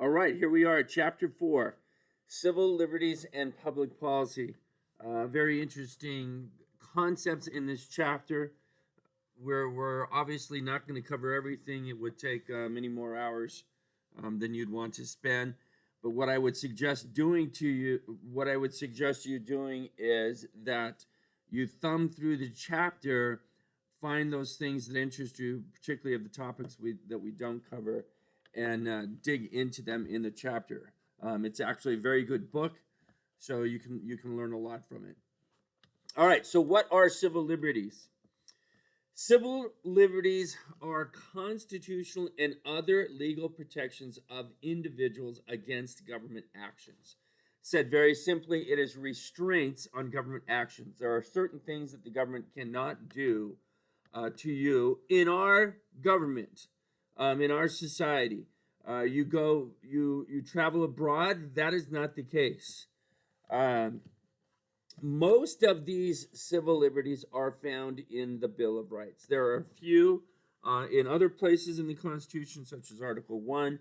All right, here we are at Chapter 4, Civil Liberties and Public Policy. Very interesting concepts in this chapter. We're obviously not going to cover everything. It would take many more hours than you'd want to spend. But what I would suggest you doing is that you thumb through the chapter, find those things that interest you, particularly of the topics that we don't cover, and dig into them in the chapter. It's actually a very good book, so you can learn a lot from it. All right, so what are civil liberties? Civil liberties are constitutional and other legal protections of individuals against government actions. Said very simply, it is restraints on government actions. There are certain things that the government cannot do to you in our government, in our society. You travel abroad, that is not the case. Most of these civil liberties are found in the Bill of Rights. There are a few in other places in the Constitution, such as Article 1,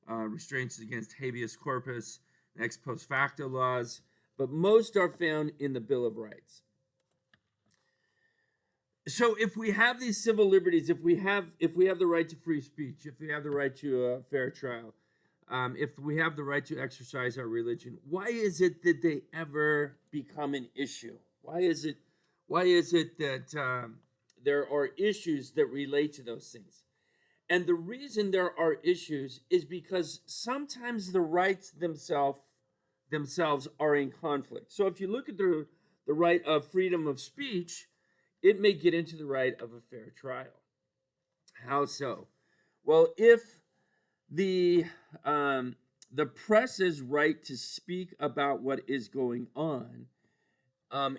restraints against habeas corpus, ex post facto laws, but most are found in the Bill of Rights. So if we have these civil liberties, if we have the right to free speech, if we have the right to a fair trial, if we have the right to exercise our religion, why is it that they ever become an issue? Why is it that there are issues that relate to those things? And the reason there are issues is because sometimes the rights themselves are in conflict. So if you look at the right of freedom of speech, it may get into the right of a fair trial. How so? Well, if the press's right to speak about what is going on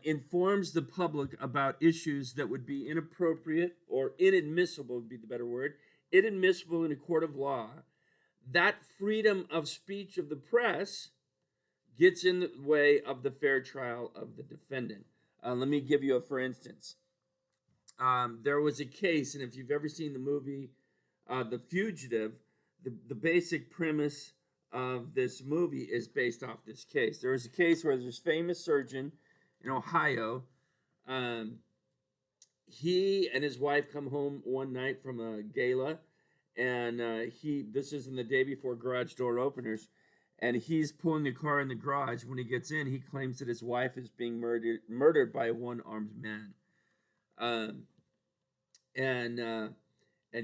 informs the public about issues that would be inappropriate or inadmissible would be the better word, inadmissible in a court of law, that freedom of speech of the press gets in the way of the fair trial of the defendant. Let me give you a for instance. There was a case, and if you've ever seen the movie The Fugitive, the basic premise of this movie is based off this case. There was a case where there's this famous surgeon in Ohio. He and his wife come home one night from a gala, and this is in the day before garage door openers, and he's pulling the car in the garage. When he gets in, he claims that his wife is being murdered by a one-armed man. And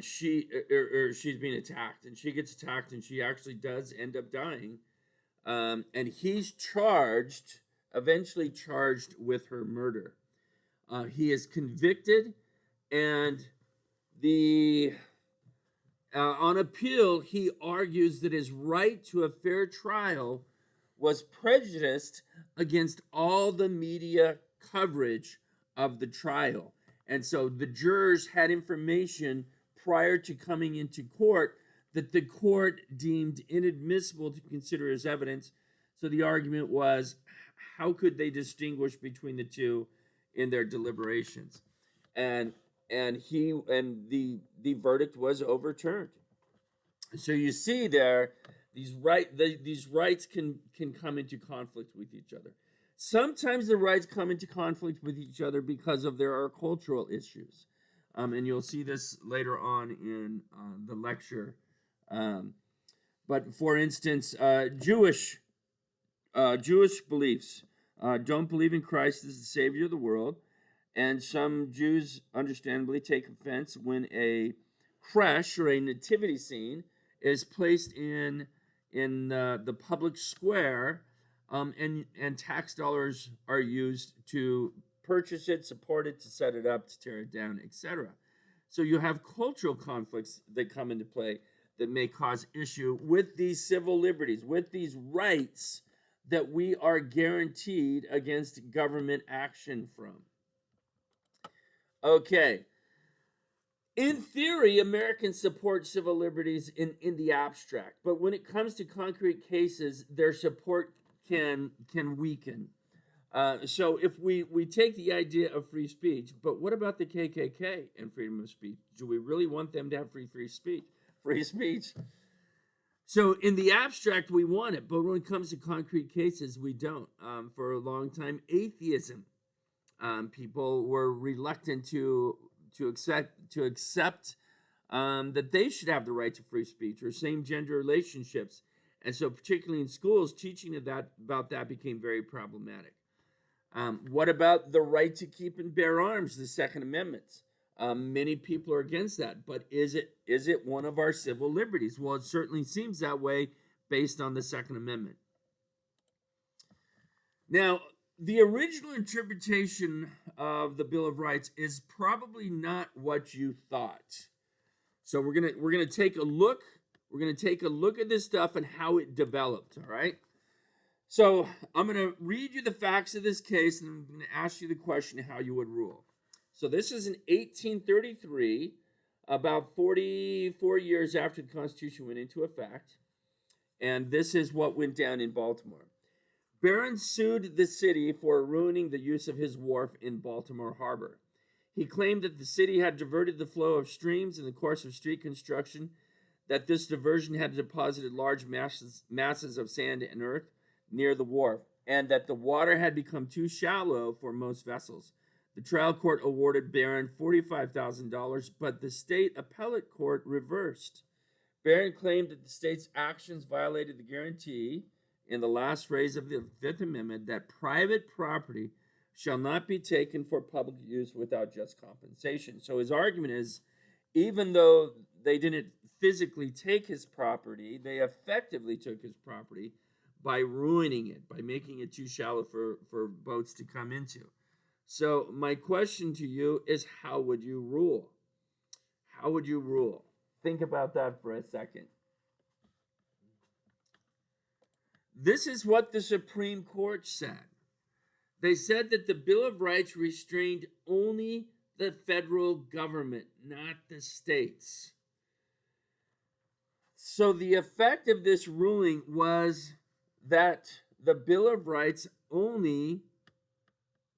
she's being attacked, and she gets attacked, and she actually does end up dying. And he's eventually charged with her murder. He is convicted, and on appeal, he argues that his right to a fair trial was prejudiced against all the media coverage of the trial. And so the jurors had information prior to coming into court that the court deemed inadmissible to consider as evidence. So the argument was, how could they distinguish between the two in their deliberations? And the verdict was overturned. So you see there, these rights can come into conflict with each other. Sometimes the rights come into conflict with each other because there are cultural issues. And you'll see this later on in the lecture. But for instance, Jewish beliefs don't believe in Christ as the Savior of the world. And some Jews understandably take offense when a creche or a nativity scene is placed in the public square, and tax dollars are used to purchase it, support it, to set it up, to tear it down, etc. So you have cultural conflicts that come into play that may cause issue with these civil liberties, with these rights that we are guaranteed against government action from. Okay. In theory, Americans support civil liberties in the abstract, but when it comes to concrete cases, their support can weaken. So if we take the idea of free speech, but what about the KKK and freedom of speech? Do we really want them to have free speech? So in the abstract, we want it, but when it comes to concrete cases, we don't. For a long time, atheism, people were reluctant to accept that they should have the right to free speech or same gender relationships, and so particularly in schools, teaching about that became very problematic. What about the right to keep and bear arms, the Second Amendment? Many people are against that, but is it one of our civil liberties? Well, it certainly seems that way based on the Second Amendment. Now, the original interpretation of the Bill of Rights is probably not what you thought. So we're gonna take a look. We're gonna take a look at this stuff and how it developed. All right. So I'm gonna read you the facts of this case, and I'm gonna ask you the question how you would rule. So this is in 1833, about 44 years after the Constitution went into effect, and this is what went down in Baltimore. Barron sued the city for ruining the use of his wharf in Baltimore Harbor. He claimed that the city had diverted the flow of streams in the course of street construction, that this diversion had deposited large masses of sand and earth near the wharf, and that the water had become too shallow for most vessels. The trial court awarded Barron $45,000, but the state appellate court reversed. Barron claimed that the state's actions violated the guarantee in the last phrase of the Fifth Amendment that private property shall not be taken for public use without just compensation. So his argument is, even though they didn't physically take his property, they effectively took his property by ruining it, by making it too shallow for boats to come into. So my question to you is, how would you rule? How would you rule? Think about that for a second. This is what the Supreme Court said. They said that the Bill of Rights restrained only the federal government, not the states. So the effect of this ruling was that the Bill of Rights only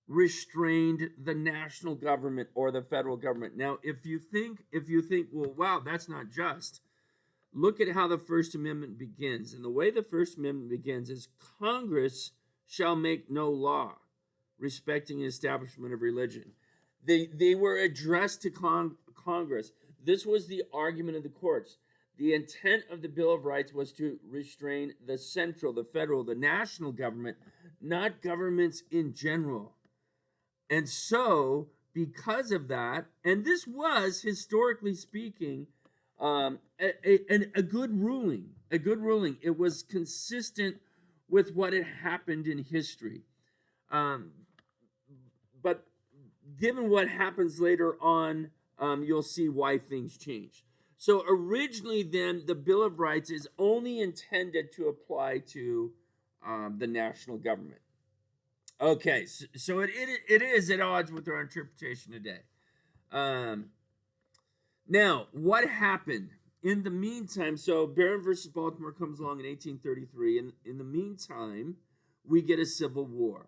restrained the national government or the federal government. Now, if you think, well, wow, that's not just. Look at how the First Amendment begins. And the way the First Amendment begins is Congress shall make no law respecting the establishment of religion. They were addressed to Congress. This was the argument of the courts. The intent of the Bill of Rights was to restrain the central, the federal, the national government, not governments in general. And so, because of that, and this was, historically speaking, a good ruling. A good ruling. It was consistent with what had happened in history. But given what happens later on, you'll see why things change. So originally, then, the Bill of Rights is only intended to apply to the national government. Okay, so it is at odds with our interpretation today. Now, what happened? In the meantime, so Barron versus Baltimore comes along in 1833, and in the meantime, we get a civil war.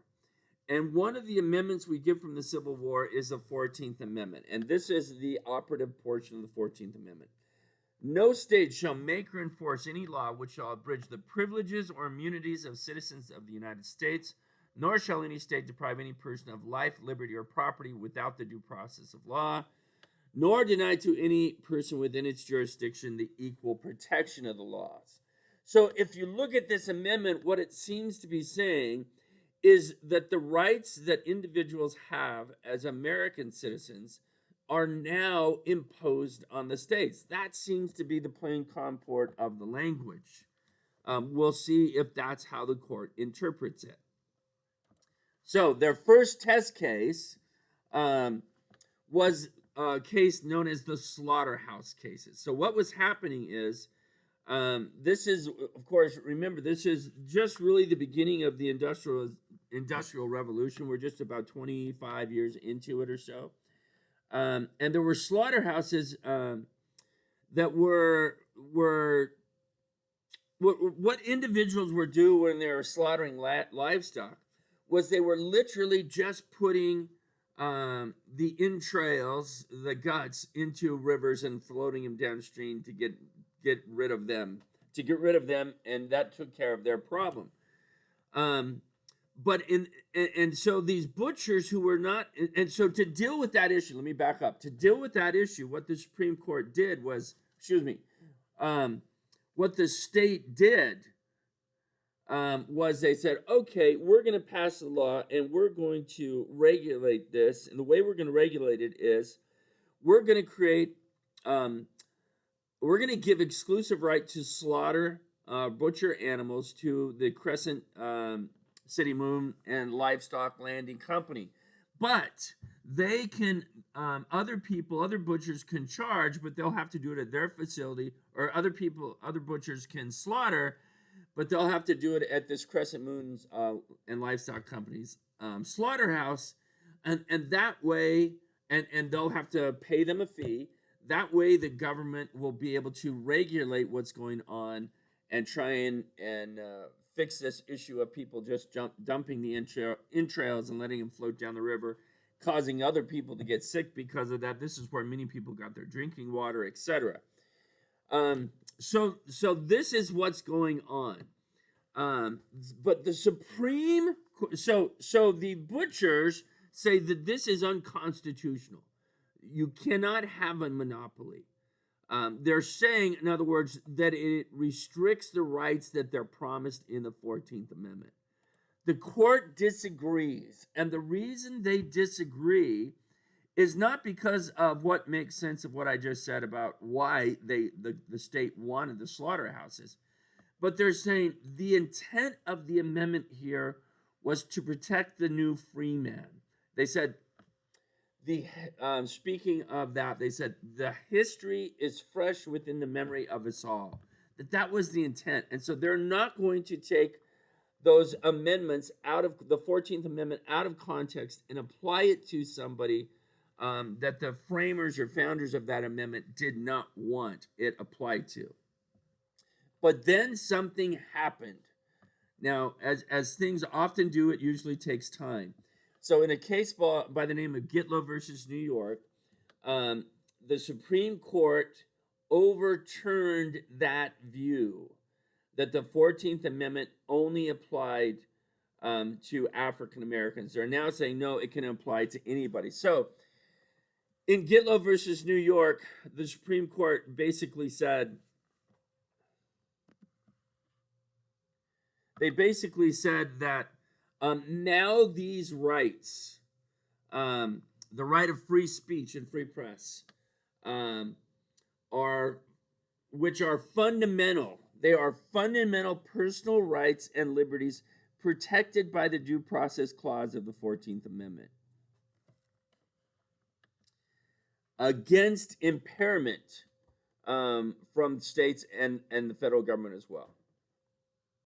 And one of the amendments we get from the Civil War is the 14th Amendment, and this is the operative portion of the 14th Amendment. No state shall make or enforce any law which shall abridge the privileges or immunities of citizens of the United States, nor shall any state deprive any person of life, liberty, or property without the due process of law, nor deny to any person within its jurisdiction the equal protection of the laws. So if you look at this amendment, what it seems to be saying is that the rights that individuals have as American citizens are now imposed on the states. That seems to be the plain comport of the language. We'll see if that's how the court interprets it. So their first test case was a case known as the slaughterhouse cases. So what was happening is, this is, of course, remember, this is just really the beginning of the industrial revolution. We're just about 25 years into it or so. And there were slaughterhouses that were what individuals were doing when they were slaughtering livestock was they were literally just putting the entrails, the guts, into rivers and floating them downstream to get rid of them, to get rid of them, and that took care of their problem. But and so these butchers who were not, and so to deal with that issue, let me back up. To deal with that issue, what the Supreme Court did was, what the state did was they said, okay, we're going to pass a law and we're going to regulate this. And the way we're going to regulate it is we're going to create, we're going to give exclusive right to slaughter, butcher animals to the Crescent City Moon and Livestock Landing Company. But they can, other butchers can charge, but they'll have to do it at their facility, or other butchers can slaughter, but they'll have to do it at this Crescent Moon's and Livestock Company's slaughterhouse, and that way, and they'll have to pay them a fee. That way, the government will be able to regulate what's going on and try and fix this issue of people just dumping the entrails and letting them float down the river, causing other people to get sick because of that. This is where many people got their drinking water, etc. So this is what's going on. But the Supreme Court, so the butchers say that this is unconstitutional. You cannot have a monopoly. They're saying, in other words, that it restricts the rights that they're promised in the 14th Amendment. The court disagrees, and the reason they disagree is not because of what makes sense of what I just said about why the state wanted the slaughterhouses, but they're saying the intent of the amendment here was to protect the new free man. They said, speaking of that, they said the history is fresh within the memory of us all. That was the intent, and so they're not going to take those amendments out of the 14th Amendment out of context and apply it to somebody that the framers or founders of that amendment did not want it applied to. But then something happened. Now, as things often do, it usually takes time. So in a case by the name of Gitlow versus New York, the Supreme Court overturned that view that the 14th Amendment only applied to African Americans. They're now saying, no, it can apply to anybody. So in Gitlow versus New York, the Supreme Court basically said, that now these rights, the right of free speech and free press, which are fundamental. They are fundamental personal rights and liberties protected by the Due Process Clause of the 14th Amendment against impairment from states and the federal government as well.